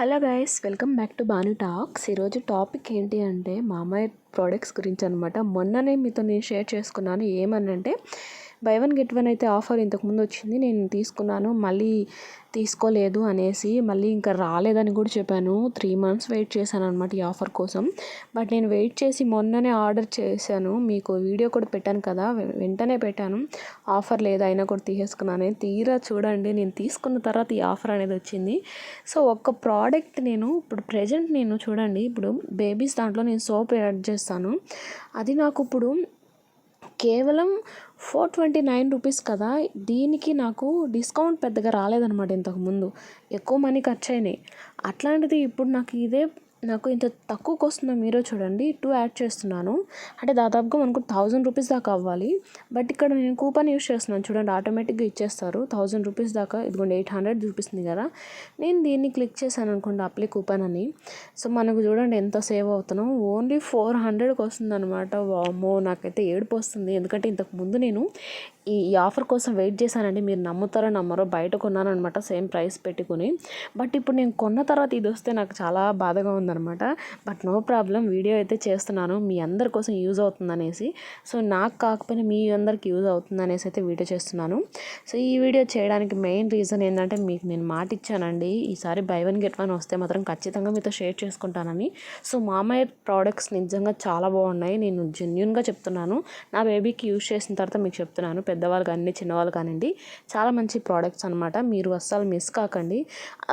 Hello guys, welcome back to Bhanu talks. ఈరోజు topic ఏంటి అంటే మామయ్య ప్రోడక్ట్స్ గురించి అనమాట. మొన్ననే మీతో నేను షేర్ చేసుకున్నాను. ఏమనంటే బై వన్ గెట్ వన్ అయితే ఆఫర్ ఇంతకుముందు వచ్చింది, నేను తీసుకున్నాను, మళ్ళీ తీసుకోలేదు అనేసి, మళ్ళీ ఇంకా రాలేదని కూడా చెప్పాను. 3 months వెయిట్ చేశాను అనమాట ఈ ఆఫర్ కోసం. బట్ నేను వెయిట్ చేసి మొన్ననే ఆర్డర్ చేశాను, మీకు వీడియో కూడా పెట్టాను కదా, వెంటనే పెట్టాను. ఆఫర్ లేదు అయినా కూడా తీసేసుకున్నాను. తీరా చూడండి, నేను తీసుకున్న తర్వాత ఈ ఆఫర్ అనేది వచ్చింది. సో ఒక్క ప్రోడక్ట్ నేను ఇప్పుడు ప్రజెంట్ నేను చూడండి, ఇప్పుడు బేబీస్ దాంట్లో నేను సోప్ యాడ్ చేస్తాను. అది నాకు ఇప్పుడు కేవలం 429 రూపీస్ కదా. దీనికి నాకు డిస్కౌంట్ పెద్దగా రాలేదన్నమాట. ఇంతకుముందు ఎక్కువ మనీ ఖర్చు అయినాయి. అట్లాంటిది ఇప్పుడు నాకు ఇంత తక్కువకి వస్తుందో మీరే చూడండి. 2 యాడ్ చేస్తున్నాను అంటే దాదాపుగా మనకు 1000 రూపీస్ దాకా అవ్వాలి. బట్ ఇక్కడ నేను కూపన్ యూస్ చేస్తున్నాను చూడండి, ఆటోమేటిక్గా ఇచ్చేస్తారు 1000 రూపీస్ దాకా. ఇదిగోండి 800 చూపిస్తుంది కదా. నేను దీన్ని క్లిక్ చేశాను అనుకోండి, అప్లై కూపన్ అని. సో మనకు చూడండి ఎంత సేవ్ అవుతున్నాం. ఓన్లీ 400కి వస్తుంది అనమాట. వామ్మో, నాకైతే ఏడుపు వస్తుంది. ఎందుకంటే ఇంతకుముందు నేను ఈ ఆఫర్ కోసం వెయిట్ చేశానండి. మీరు నమ్ముతారో నమ్మరో, బయట కొన్నాను అనమాట సేమ్ ప్రైస్ పెట్టుకుని. బట్ ఇప్పుడు నేను కొన్న తర్వాత ఇది వస్తే నాకు చాలా బాధగా ఉందనమాట. బట్ నో ప్రాబ్లం, వీడియో అయితే చేస్తున్నాను మీ అందరి కోసం యూజ్ అవుతుందనేసి. సో నాకు కాకపోయినా మీ అందరికి యూజ్ అవుతుందనేసి అయితే వీడియో చేస్తున్నాను. సో ఈ వీడియో చేయడానికి మెయిన్ రీజన్ ఏంటంటే, మీకు నేను మాట ఇచ్చానండి, ఈసారి బై వన్ గెట్ వన్ వస్తే మాత్రం ఖచ్చితంగా మీతో షేర్ చేసుకుంటానని. సో మామయ్య ప్రోడక్ట్స్ నిజంగా చాలా బాగున్నాయి, నేను జెన్యూన్గా చెప్తున్నాను. నా బేబీకి యూజ్ చేసిన తర్వాత మీకు చెప్తున్నాను, పెద్దవాళ్ళు కానీ చిన్నవాళ్ళు కానివ్వండి, చాలా మంచి ప్రోడక్ట్స్ అనమాట. మీరు అస్సలు మిస్ కాకండి,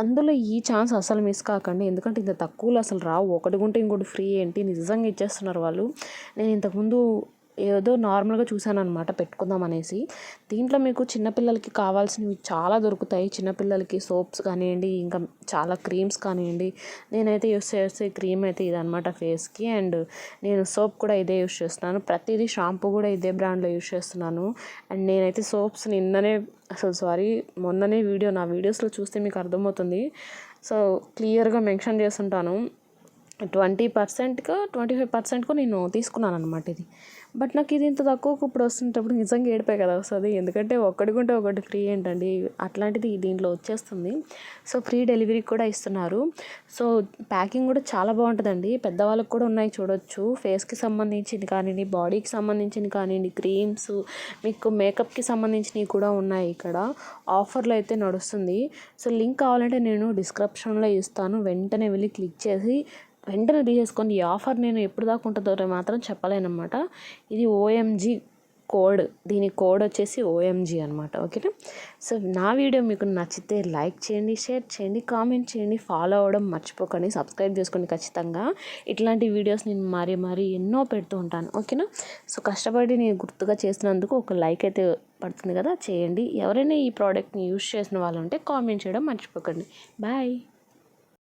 అందులో ఈ ఛాన్స్ అస్సలు మిస్ కాకండి. ఎందుకంటే ఇంత తక్కువలో అసలు రావు. ఒకటి కొంటే ఇంకోటి ఫ్రీ ఏంటి, నిజంగా ఇచ్చేస్తున్నారు వాళ్ళు. నేను ఇంతకుముందు ఏదో నార్మల్గా చూశాను అనమాట పెట్టుకుందాం అనేసి. దీంట్లో మీకు చిన్నపిల్లలకి కావాల్సినవి చాలా దొరుకుతాయి. చిన్నపిల్లలకి సోప్స్ కానివ్వండి, ఇంకా చాలా క్రీమ్స్ కానివ్వండి. నేనైతే యూస్ చేసే క్రీమ్ అయితే ఇదనమాట ఫేస్కి, అండ్ నేను సోప్ కూడా ఇదే యూస్ చేస్తున్నాను. ప్రతిదీ షాంపూ కూడా ఇదే బ్రాండ్లో యూస్ చేస్తున్నాను. అండ్ నేనైతే సోప్స్ మొన్ననే నా వీడియోస్లో చూస్తే మీకు అర్థమవుతుంది. సో క్లియర్గా మెన్షన్ చేస్తుంటాను. 20%కు 25%కు నేను తీసుకున్నాను అనమాట ఇది. బట్ నాకు ఇది ఇంత తక్కువకు ఇప్పుడు వస్తుంటప్పుడు నిజంగా ఏడిపోయి కదా వస్తుంది. ఎందుకంటే ఒకటి కొంటే ఒకటి ఫ్రీ ఏంటండి, అట్లాంటిది దీంట్లో వచ్చేస్తుంది. సో ఫ్రీ డెలివరీ కూడా ఇస్తున్నారు. సో ప్యాకింగ్ కూడా చాలా బాగుంటుందండి. పెద్దవాళ్ళకి కూడా ఉన్నాయి చూడొచ్చు. ఫేస్కి సంబంధించింది కానివ్వండి, బాడీకి సంబంధించింది కానివ్వండి, క్రీమ్స్, మీకు మేకప్కి సంబంధించినవి కూడా ఉన్నాయి. ఇక్కడ ఆఫర్లో అయితే నడుస్తుంది. సో లింక్ కావాలంటే నేను డిస్క్రిప్షన్లో ఇస్తాను, వెంటనే వెళ్ళి క్లిక్ చేసి వెంటనే తీసేసుకోండి. ఈ ఆఫర్ నేను ఎప్పుడు దాకా ఉంటుందో మాత్రం చెప్పలేనమాట. ఇది OMG కోడ్, దీని కోడ్ వచ్చేసి OMG అనమాట. ఓకేనా. సో నా వీడియో మీకు నచ్చితే లైక్ చేయండి, షేర్ చేయండి, కామెంట్ చేయండి, ఫాలో అవ్వడం మర్చిపోకండి, సబ్స్క్రైబ్ చేసుకోండి ఖచ్చితంగా. ఇట్లాంటి వీడియోస్ నేను మరీ ఎన్నో పెడుతూ ఉంటాను. ఓకేనా. సో కష్టపడి నేను గుర్తుగా చేసినందుకు ఒక లైక్ అయితే పడుతుంది కదా, చేయండి. ఎవరైనా ఈ ప్రోడక్ట్ని యూస్ చేసిన వాళ్ళు ఉంటే కామెంట్ చేయడం మర్చిపోకండి. బాయ్.